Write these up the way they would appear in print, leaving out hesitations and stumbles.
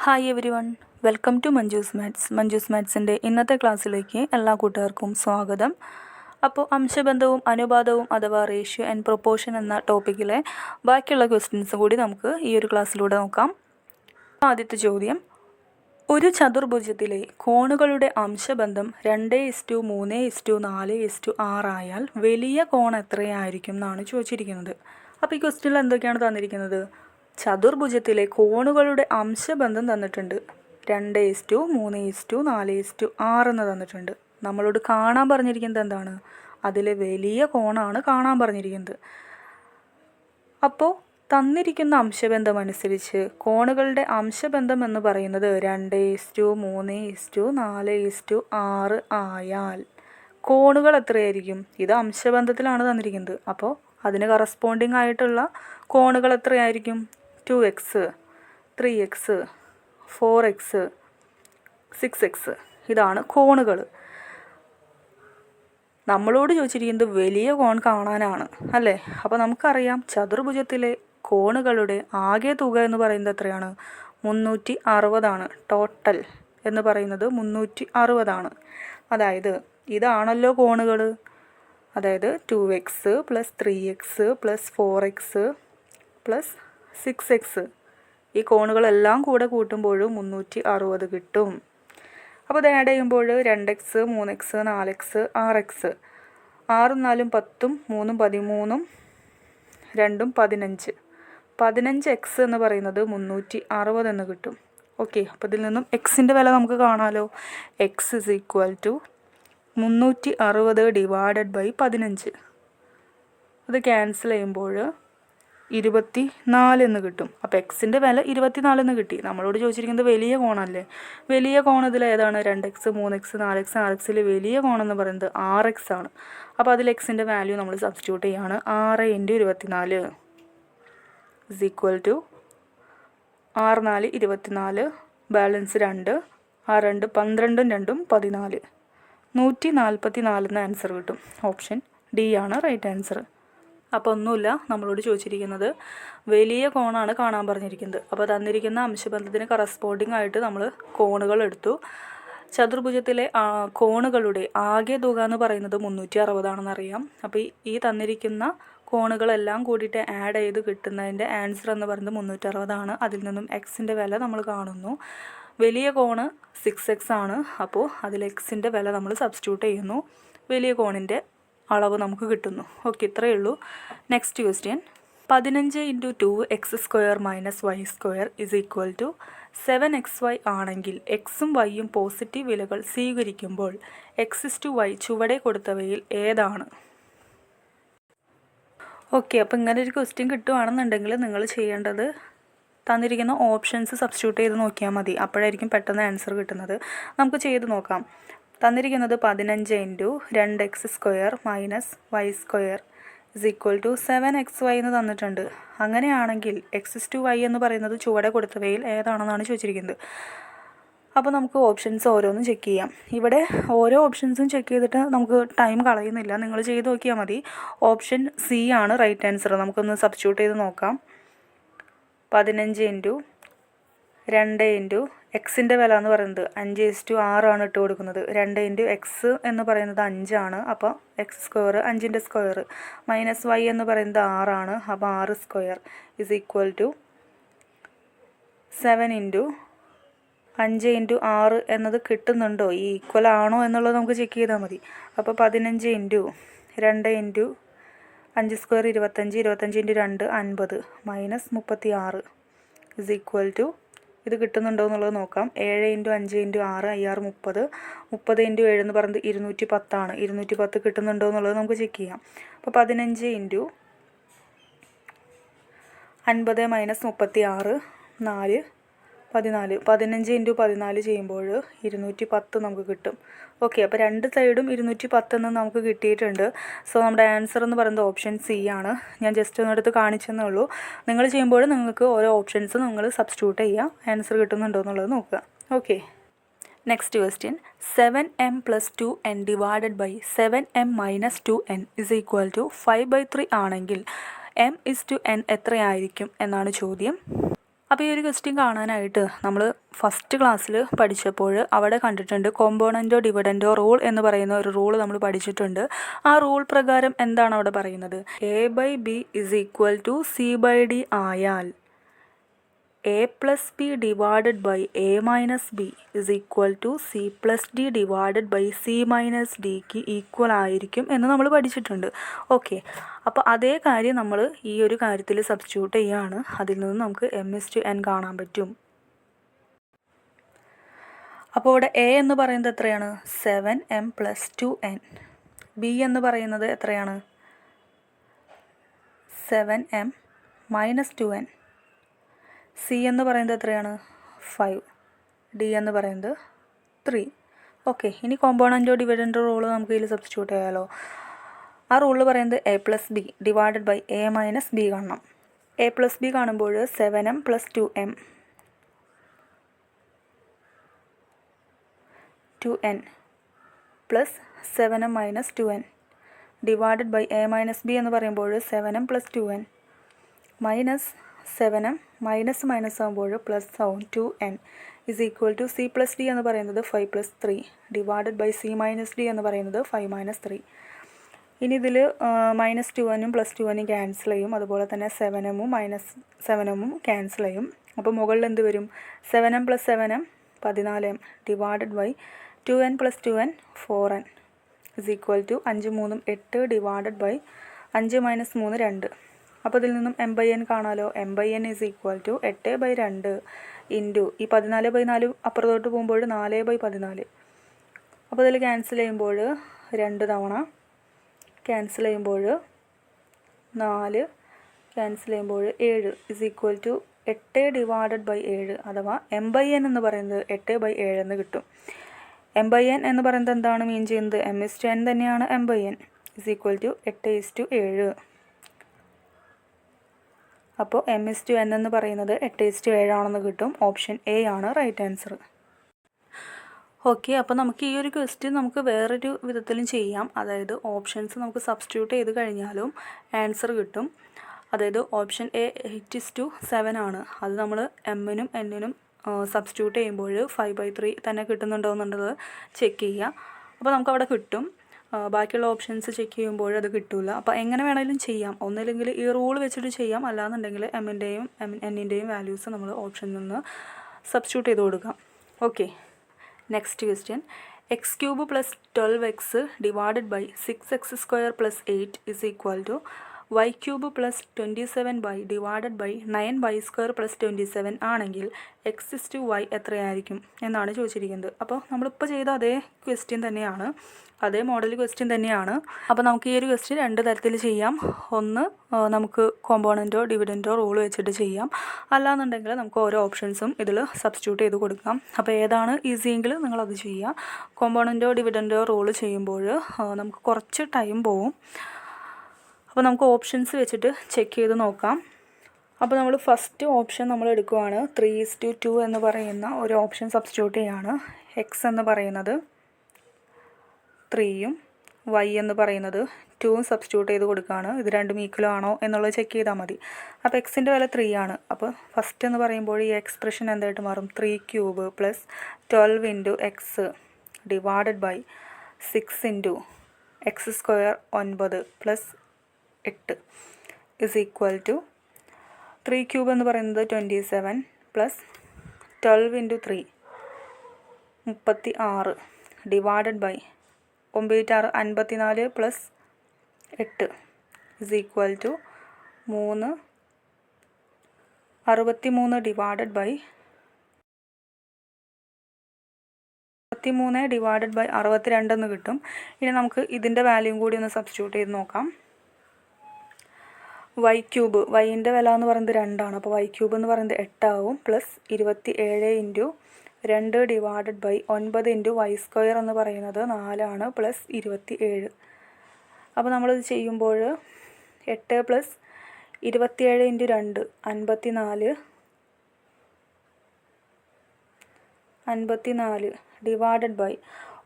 Hi everyone, welcome to Manju's maths. Manju's മാത്സിൻ്റെ ഇന്നത്തെ ക്ലാസ്സിലേക്ക് എല്ലാ കൂട്ടുകാർക്കും സ്വാഗതം. അപ്പോൾ അംശബന്ധവും അനുപാതവും അഥവാ റേഷ്യോ ആൻഡ് പ്രൊപ്പോർഷൻ എന്ന ടോപ്പിക്കിലെ ബാക്കിയുള്ള ക്വസ്റ്റ്യൻസ് കൂടി നമുക്ക് ഈ ഒരു ക്ലാസ്സിലൂടെ നോക്കാം. ആദ്യത്തെ ചോദ്യം, ഒരു ചതുർഭുജത്തിലെ കോണുകളുടെ അംശബന്ധം 2:3:4:6 ആയാൽ വലിയ കോൺ എത്രയായിരിക്കും എന്നാണ് ചോദിച്ചിരിക്കുന്നത്. അപ്പോൾ ഈ ക്വസ്റ്റ്യനിൽ എന്തൊക്കെയാണ് തന്നിരിക്കുന്നത്? ചതുർഭുജത്തിലെ കോണുകളുടെ അംശബന്ധം തന്നിട്ടുണ്ട്. 2:3:4:6 എന്ന് തന്നിട്ടുണ്ട്. നമ്മളോട് കാണാൻ പറഞ്ഞിരിക്കുന്നത് എന്താണ്? അതിലെ വലിയ കോണാണ് കാണാൻ പറഞ്ഞിരിക്കുന്നത്. അപ്പോൾ തന്നിരിക്കുന്ന അംശബന്ധം അനുസരിച്ച് കോണുകളുടെ അംശബന്ധം എന്ന് പറയുന്നത് 2:3:4:6 ആയാൽ കോണുകൾ എത്രയായിരിക്കും? ഇത് അംശബന്ധത്തിലാണ് തന്നിരിക്കുന്നത്. അപ്പോൾ അതിന് കറസ്പോണ്ടിങ് ആയിട്ടുള്ള കോണുകൾ എത്രയായിരിക്കും? 2x, 3x, 4x, 6x. ഇതാണ് കോണുകൾ. നമ്മളോട് ചോദിച്ചിരിക്കുന്നത് വലിയ കോൺ കാണാനാണ് അല്ലേ? അപ്പോൾ നമുക്കറിയാം ചതുർഭുജത്തിലെ കോണുകളുടെ ആകെ തുക എന്ന് പറയുന്നത് എത്രയാണ്? 360 ടോട്ടൽ എന്ന് പറയുന്നത് 360. അതായത് ഇതാണല്ലോ കോണുകൾ. അതായത് 2x + 3x + 4x + 6x. ഈ കോണുകളെല്ലാം കൂടെ കൂട്ടുമ്പോഴും 360 കിട്ടും. അപ്പോൾ ഇത് ആഡ് ചെയ്യുമ്പോൾ 2x, 3x, 4x, 6x. 6 4 10, 3 13, 2 15. 15x എന്ന് പറയുന്നത് 360 എന്ന് കിട്ടും. ഓക്കെ, അപ്പോൾ ഇതിൽ നിന്നും എക്സിൻ്റെ വില നമുക്ക് കാണാമല്ലോ. x = 360 / 15. അത് ക്യാൻസൽ ചെയ്യുമ്പോൾ 24 എന്ന് കിട്ടും. അപ്പോൾ എക്സിൻ്റെ വില 24 എന്ന് കിട്ടി. നമ്മളോട് ചോദിച്ചിരിക്കുന്നത് വലിയ കോണല്ലേ? വലിയ കോൺ ഇതിൽ ഏതാണ്? 2x, 3x, 4x, 6xൽ വലിയ കോണെന്ന് പറയുന്നത് 6x ആണ്. അപ്പോൾ അതിൽ എക്സിൻ്റെ വാല്യൂ നമ്മൾ സബ്സ്റ്റിറ്റ്യൂട്ട് ചെയ്യുകയാണ്. 6 × 24 = 6 4 24, ബാലൻസ് 2, 6 2 12, 2 14, 144 എന്ന ആൻസർ കിട്ടും. ഓപ്ഷൻ ഡി ആണ് റൈറ്റ് ആൻസർ. അപ്പോൾ ഒന്നുമില്ല, നമ്മളോട് ചോദിച്ചിരിക്കുന്നത് വലിയ കോണാണ് കാണാൻ പറഞ്ഞിരിക്കുന്നത്. അപ്പോൾ തന്നിരിക്കുന്ന അംശബന്ധത്തിന് കറസ്പോണ്ടിങ് ആയിട്ട് നമ്മൾ കോണുകൾ എടുത്തു. ചതുർഭുജത്തിലെ കോണുകളുടെ ആകെ തുക എന്ന് പറയുന്നത് 360 ആണെന്നറിയാം. അപ്പോൾ ഈ തന്നിരിക്കുന്ന കോണുകളെല്ലാം കൂടിയിട്ട് ആഡ് ചെയ്ത് കിട്ടുന്നതിൻ്റെ ആൻസർ എന്ന് പറയുന്നത് 360 ആണ്. അതിൽ നിന്നും എക്സിൻ്റെ വില നമ്മൾ കാണുന്നു. വലിയ കോണ് 6x ആണ്. അപ്പോൾ അതിൽ എക്സിൻ്റെ വില നമ്മൾ സബ്സ്റ്റിറ്റ്യൂട്ട് ചെയ്യുന്നു. വലിയ കോണിൻ്റെ അളവ് നമുക്ക് കിട്ടുന്നു. ഓക്കെ, ഇത്രയേ ഉള്ളൂ. Next question, 15 × 2x² - y² = 7xy ആണെങ്കിൽ എക്സും വൈയും പോസിറ്റീവ് വിലകൾ സ്വീകരിക്കുമ്പോൾ x/y ചുവടെ കൊടുത്തവയിൽ ഏതാണ്? ഓക്കെ, അപ്പോൾ ഇങ്ങനെ ഒരു ക്വസ്റ്റ്യൻ കിട്ടുകയാണെന്നുണ്ടെങ്കിൽ നിങ്ങൾ ചെയ്യേണ്ടത് തന്നിരിക്കുന്ന ഓപ്ഷൻസ് സബ്സ്റ്റിറ്റ്യൂട്ട് ചെയ്ത് നോക്കിയാൽ മതി. അപ്പോഴായിരിക്കും പെട്ടെന്ന് ആൻസർ കിട്ടുന്നത്. നമുക്ക് ചെയ്ത് നോക്കാം. തന്നിരിക്കുന്നത് 15 × 2x² - y² = 7xy എന്ന് തന്നിട്ടുണ്ട്. അങ്ങനെയാണെങ്കിൽ x/y എന്ന് പറയുന്നത് ചുവടെ കൊടുത്തവയിൽ ഏതാണെന്നാണ് ചോദിച്ചിരിക്കുന്നത്. അപ്പോൾ നമുക്ക് ഓപ്ഷൻസ് ഓരോന്നും ചെക്ക് ചെയ്യാം. ഇവിടെ ഓരോ ഓപ്ഷൻസും ചെക്ക് ചെയ്തിട്ട് നമുക്ക് ടൈം കളയുന്നില്ല, നിങ്ങൾ ചെയ്ത് നോക്കിയാൽ മതി. ഓപ്ഷൻ സി ആണ് റൈറ്റ് ആൻസർ. നമുക്കൊന്ന് സബ്സ്റ്റിറ്റ്യൂട്ട് ചെയ്ത് നോക്കാം. 15 × 2 × എക്സിൻ്റെ വില എന്ന് പറയുന്നത് 5:6 ആണ് ഇട്ട് കൊടുക്കുന്നത്. 2 × x എന്ന് പറയുന്നത് 5 ആണ്. അപ്പോൾ x² 5ൻ്റെ സ്ക്വയർ മൈനസ് y എന്ന് പറയുന്നത് 6 ആണ്. അപ്പോൾ 6² = 7 × 5 × 6 എന്നത് കിട്ടുന്നുണ്ടോ? ഈ ഈക്വൽ ആണോ എന്നുള്ളത് നമുക്ക് ചെക്ക് ചെയ്താൽ മതി. അപ്പോൾ 15 × 2 × 5² 25, 25 × 2 50, -36 = ഇത് കിട്ടുന്നുണ്ടോ എന്നുള്ളത് നോക്കാം. 7 × 5 × 6 IR 30, 30 × 7 എന്ന് പറയുന്നത് 210 ആണ്. 210 കിട്ടുന്നുണ്ടോ എന്നുള്ളത് നമുക്ക് ചെക്ക് ചെയ്യാം. അപ്പോൾ 15 × 50 - 36 4 14. 15 × 14 ചെയ്യുമ്പോൾ 210 നമുക്ക് കിട്ടും. ഓക്കെ, അപ്പോൾ രണ്ട് സൈഡും 210 എന്ന് നമുക്ക് കിട്ടിയിട്ടുണ്ട്. സോ നമ്മുടെ ആൻസർ എന്ന് പറയുന്നത് ഓപ്ഷൻ സി ആണ്. ഞാൻ ജസ്റ്റ് ഒന്നെടുത്ത് കാണിച്ചെന്നേ ഉള്ളൂ. നിങ്ങൾ ചെയ്യുമ്പോൾ നിങ്ങൾക്ക് ഓരോ ഓപ്ഷൻസ് നിങ്ങൾ സബ്സ്റ്റിറ്റ്യൂട്ട് ചെയ്യുക, ആൻസർ കിട്ടുന്നുണ്ടോ എന്നുള്ളത് നോക്കുക. Okay, next question, 7m + 2n / 7m - 2n = 5/3 ആണെങ്കിൽ m/n എത്രയായിരിക്കും എന്നാണ് ചോദ്യം. അപ്പോൾ ഈ ഒരു ക്വസ്റ്റ്യൻ കാണാനായിട്ട് നമ്മൾ ഫസ്റ്റ് ക്ലാസ്സിൽ പഠിച്ചപ്പോൾ അവിടെ കണ്ടിട്ടുണ്ട് കോമ്പോണൻറ്റോ ഡിവിഡൻറ്റോ റൂൾ എന്ന് പറയുന്ന ഒരു റൂൾ നമ്മൾ പഠിച്ചിട്ടുണ്ട്. ആ റൂൾ പ്രകാരം എന്താണ് അവിടെ പറയുന്നത്? A/B = C/D ആയാൽ A+B/A-B = C+D/C-Dക്ക് ഈക്വൽ ആയിരിക്കും എന്ന് നമ്മൾ പഠിച്ചിട്ടുണ്ട്. ഓക്കെ, അപ്പോൾ അതേ കാര്യം നമ്മൾ ഈ ഒരു കാര്യത്തിൽ സബ്സ്റ്റിറ്റ്യൂട്ട് ചെയ്യുകയാണ്. അതിൽ നിന്ന് നമുക്ക് M/N കാണാൻ പറ്റും. അപ്പോൾ ഇവിടെ A എന്ന് പറയുന്നത് എത്രയാണ്? 7m + 2n. B എന്ന് പറയുന്നത് എത്രയാണ്? 7m - 2n. C എന്ന് പറയുന്നത് എത്രയാണ്? 5. D എന്ന് പറയുന്നത് 3. ഓക്കെ, ഇനി കോമ്പോണൻറ്റോ ഡിവിഡൻറ്റോ റൂൾ നമുക്ക് ഇതിൽ സബ്സ്റ്റിറ്റ്യൂട്ട് ചെയ്യാമല്ലോ. ആ റൂളിൽ പറയുന്നത് A+B/A-B കാണണം. A+B കാണുമ്പോൾ 7m + 2n plus 7m - 2n /A-B എന്ന് പറയുമ്പോൾ 7m + 2n minus 7m minus ആകുമ്പോൾ പ്ലസ് ആവും 2n = C+D എന്ന് പറയുന്നത് 5 + 3 /C-D എന്ന് പറയുന്നത് 5 - 3. ഇനി ഇതിൽ -2n + 2n ക്യാൻസൽ ചെയ്യും. അതുപോലെ തന്നെ 7m - 7m ക്യാൻസൽ ചെയ്യും. അപ്പോൾ മുകളിൽ എന്ത് വരും? 7m + 7m 14m /2n + 2n 4n = 5 - 3 8 5 - 3 2. അപ്പോൾ ഇതിൽ നിന്നും M/N കാണാമല്ലോ. M/N = 8/2 ഇൻറ്റു ഈ 14/4 അപ്പുറത്തോട്ട് പോകുമ്പോൾ 4/14. അപ്പോൾ ഇതിൽ ക്യാൻസൽ ചെയ്യുമ്പോൾ 2 തവണ ക്യാൻസൽ ചെയ്യുമ്പോൾ 4 ക്യാൻസൽ ചെയ്യുമ്പോൾ 7 = 8/7 അഥവാ M/N എന്ന് പറയുന്നത് 8/7 എന്ന് കിട്ടും. M/N എന്ന് പറയുന്നത് എന്താണ് മീൻ ചെയ്യുന്നത്? M/N തന്നെയാണ് M/N = 8:7. അപ്പോൾ M/N എന്ന് പറയുന്നത് 8:7 ആണെന്ന് കിട്ടും. ഓപ്ഷൻ A ആണ് റൈറ്റ് ആൻസർ. ഓക്കെ, അപ്പോൾ നമുക്ക് ഈ ഒരു ക്വസ്റ്റ്യൻ നമുക്ക് വേറൊരു വിധത്തിലും ചെയ്യാം. അതായത് ഓപ്ഷൻസ് നമുക്ക് സബ്സ്റ്റിറ്റ്യൂട്ട് ചെയ്ത് കഴിഞ്ഞാലും ആൻസർ കിട്ടും. അതായത് ഓപ്ഷൻ A 8:7 ആണ്. അത് നമ്മൾ M-നും N-നും സബ്സ്റ്റിറ്റ്യൂട്ട് ചെയ്യുമ്പോൾ 5/3 തന്നെ കിട്ടുന്നുണ്ടോ എന്നുള്ളത് ചെക്ക് ചെയ്യുക. അപ്പോൾ നമുക്കവിടെ കിട്ടും. ബാക്കിയുള്ള ഓപ്ഷൻസ് ചെക്ക് ചെയ്യുമ്പോൾ അത് കിട്ടില്ല. അപ്പോൾ എങ്ങനെ വേണമെങ്കിലും ചെയ്യാം. ഒന്നില്ലെങ്കിൽ ഈ റൂൾ വെച്ചിട്ട് ചെയ്യാം, അല്ലാന്നുണ്ടെങ്കിൽ M-ൻ്റെയും N-ൻ്റെയും വാല്യൂസ് നമ്മൾ ഓപ്ഷനിൽ നിന്ന് സബ്സ്റ്റിറ്റ്യൂട്ട് ചെയ്ത് കൊടുക്കാം. Okay, next question. x³ + 12x / 6x² + 8 = y³ + 27y / 9y² + 27 ആണെങ്കിൽ x/y എത്രയായിരിക്കും എന്നാണ് ചോദിച്ചിരിക്കുന്നത്. അപ്പോൾ നമ്മളിപ്പോൾ ചെയ്ത അതേ ക്വസ്റ്റ്യൻ തന്നെയാണ്, അതേ മോഡൽ ക്വസ്റ്റ്യൻ തന്നെയാണ്. അപ്പോൾ നമുക്ക് ഈ ഒരു ക്വസ്റ്റ്യൻ 2 തരത്തിൽ ചെയ്യാം. ഒന്ന് നമുക്ക് കോമ്പോണൻറ്റോ ഡിവിഡൻറ്റോ റൂൾ വെച്ചിട്ട് ചെയ്യാം. അല്ലാന്നുണ്ടെങ്കിൽ നമുക്ക് ഓരോ ഓപ്ഷൻസും ഇതിൽ സബ്സ്റ്റിറ്റ്യൂട്ട് ചെയ്ത് കൊടുക്കാം. അപ്പോൾ ഏതാണ് ഈസിയെങ്കിൽ നിങ്ങളത് ചെയ്യുക. കോമ്പോണൻറ്റോ ഡിവിഡൻറ്റോ റൂൾ ചെയ്യുമ്പോൾ നമുക്ക് കുറച്ച് ടൈം പോവും. അപ്പോൾ നമുക്ക് ഓപ്ഷൻസ് വെച്ചിട്ട് ചെക്ക് ചെയ്ത് നോക്കാം. അപ്പോൾ നമ്മൾ ഫസ്റ്റ് ഓപ്ഷൻ നമ്മൾ എടുക്കുവാണ്. 3:2 എന്ന് പറയുന്ന ഒരു ഓപ്ഷൻ സബ്സ്റ്റിറ്റ്യൂട്ട് ചെയ്യുകയാണ്. എക്സ് എന്ന് പറയുന്നത് 3യും y എന്ന് പറയുന്നത് 2ഉം സബ്സ്റ്റിറ്റ്യൂട്ട് ചെയ്ത് കൊടുക്കുകയാണ്. ഇത് രണ്ടും ഈക്വൽ ആണോ എന്നുള്ളത് ചെക്ക് ചെയ്താൽ മതി. അപ്പോൾ എക്സിൻ്റെ വില 3 ആണ്. അപ്പോൾ ഫസ്റ്റ് എന്ന് പറയുമ്പോൾ ഈ എക്സ്പ്രഷൻ എന്തായിട്ട് മാറും? 3³ + 12 × x / 6 × x² 9 + 8 = 3³ എന്ന് പറയുന്നത് 27 + 12 × 3 36 / 9 × 6 54 + 8 = 3 63 / 62 എന്ന് കിട്ടും. ഇനി നമുക്ക് ഇതിൻ്റെ വാല്യൂം കൂടി ഒന്ന് സബ്സ്റ്റിറ്റ്യൂട്ട് ചെയ്ത് നോക്കാം. y³ വൈൻ്റെ വില എന്ന് പറയുന്നത് 2 ആണ്. അപ്പോൾ y³ എന്ന് പറയുന്നത് 8 ആവും. പ്ലസ് 27 × 2 / 9 × y² എന്ന് പറയുന്നത് 4 ആണ്. പ്ലസ് 27. അപ്പോൾ നമ്മളിത് ചെയ്യുമ്പോൾ 8 + 27 × 2 54 / 9 × 4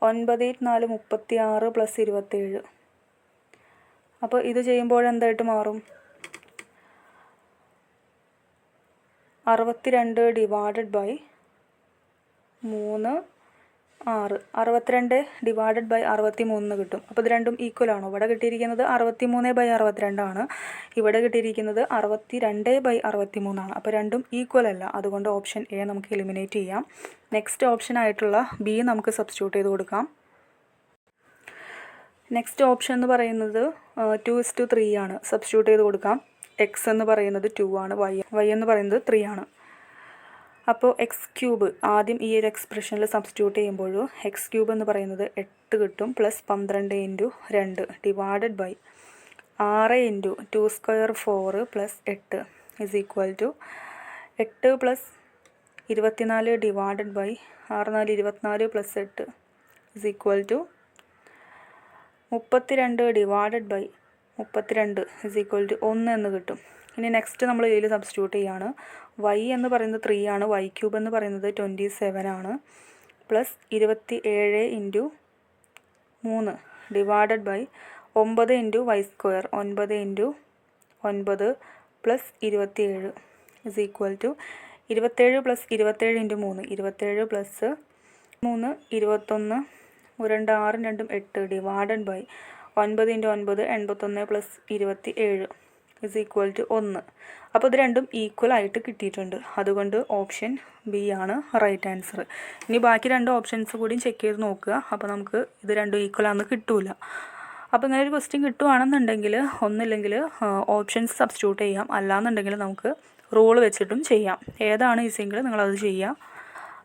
36 + 27. അപ്പോൾ ഇത് ചെയ്യുമ്പോൾ എന്തായിട്ട് മാറും? 62 ഡിവൈഡഡ് ബൈ 3 6. 62 ഡിവൈഡഡ് ബൈ 63 കിട്ടും. അപ്പോൾ ഇത് രണ്ടും ഈക്വൽ ആണോ? ഇവിടെ കിട്ടിയിരിക്കുന്നത് 63/62 ആണ്. ഇവിടെ കിട്ടിയിരിക്കുന്നത് 62/63 ആണ്. അപ്പോൾ രണ്ടും ഈക്വൽ അല്ല. അതുകൊണ്ട് ഓപ്ഷൻ എ നമുക്ക് എലിമിനേറ്റ് ചെയ്യാം. നെക്സ്റ്റ് ഓപ്ഷൻ ആയിട്ടുള്ള ബി നമുക്ക് സബ്സ്റ്റിറ്റ്യൂട്ട് ചെയ്ത് കൊടുക്കാം. നെക്സ്റ്റ് ഓപ്ഷൻ എന്ന് പറയുന്നത് 2:3 ആണ്. സബ്സ്റ്റിറ്റ്യൂട്ട് ചെയ്ത് കൊടുക്കാം. എക്സ് എന്ന് പറയുന്നത് 2 ആണ്, വൈ എന്ന് പറയുന്നത് 3 ആണ്. അപ്പോൾ x³ ആദ്യം ഈ ഒരു എക്സ്പ്രഷനിൽ സബ്സ്റ്റിറ്റ്യൂട്ട് ചെയ്യുമ്പോൾ x³ എന്ന് പറയുന്നത് 8 കിട്ടും, plus 12 × 2 divided by 6 × 2² 4 plus 8 is equal to 8 plus 24 divided by 6 4 24 plus 8 is equal to 32 divided by 32 is equal to 1 എന്ന് കിട്ടും. ഇനി നെക്സ്റ്റ് നമ്മൾ ഇതിൽ സബ്സ്റ്റിറ്റ്യൂട്ട് ചെയ്യാണ്. y എന്ന് പറയുന്നത് 3 ആണ്, y³ എന്ന് പറയുന്നത് 27 ആണ്, plus 27 × 3 divided by 9 × y², 9 × 9 plus 27 is equal to 27 plus 27 × 3, 27 plus 3 21, 2 6 2 8 divided by 9 × 9 81 plus 27 is equal to 1. അപ്പോൾ ഇത് രണ്ടും ഈക്വൽ ആയിട്ട് കിട്ടിയിട്ടുണ്ട്. അതുകൊണ്ട് ഓപ്ഷൻ ബി ആണ് റൈറ്റ് ആൻസർ. ഇനി ബാക്കി 2 ഓപ്ഷൻസ് കൂടി ചെക്ക് ചെയ്ത് നോക്കുക. അപ്പോൾ നമുക്ക് ഇത് രണ്ടും ഈക്വൽ ആണെന്ന് കിട്ടൂല. അപ്പോൾ ഇങ്ങനെ ഒരു ക്വസ്റ്റ്യൻ കിട്ടുവാണെന്നുണ്ടെങ്കിൽ ഒന്നില്ലെങ്കിൽ ഓപ്ഷൻസ് സബ്സ്റ്റിറ്റ്യൂട്ട് ചെയ്യാം, അല്ലാന്നുണ്ടെങ്കിൽ നമുക്ക് റൂൾ വെച്ചിട്ടും ചെയ്യാം. ഏതാണ് ഈസിയെങ്കിൽ നിങ്ങളത് ചെയ്യുക.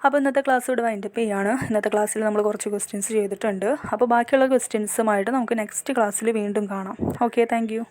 അപ്പോൾ ഇന്നത്തെ ക്ലാസ് ഇവിടെ വൈൻഡപ്പ് ചെയ്യാണ്. ഇന്നത്തെ ക്ലാസ്സിൽ നമ്മൾ കുറച്ച് ക്വസ്റ്റ്യൻസ് ചെയ്തിട്ടുണ്ട്. അപ്പോൾ ബാക്കിയുള്ള ക്വസ്റ്റ്യൻസുമായിട്ട് നമുക്ക് നെക്സ്റ്റ് ക്ലാസ്സിൽ വീണ്ടും കാണാം. Okay, thank you.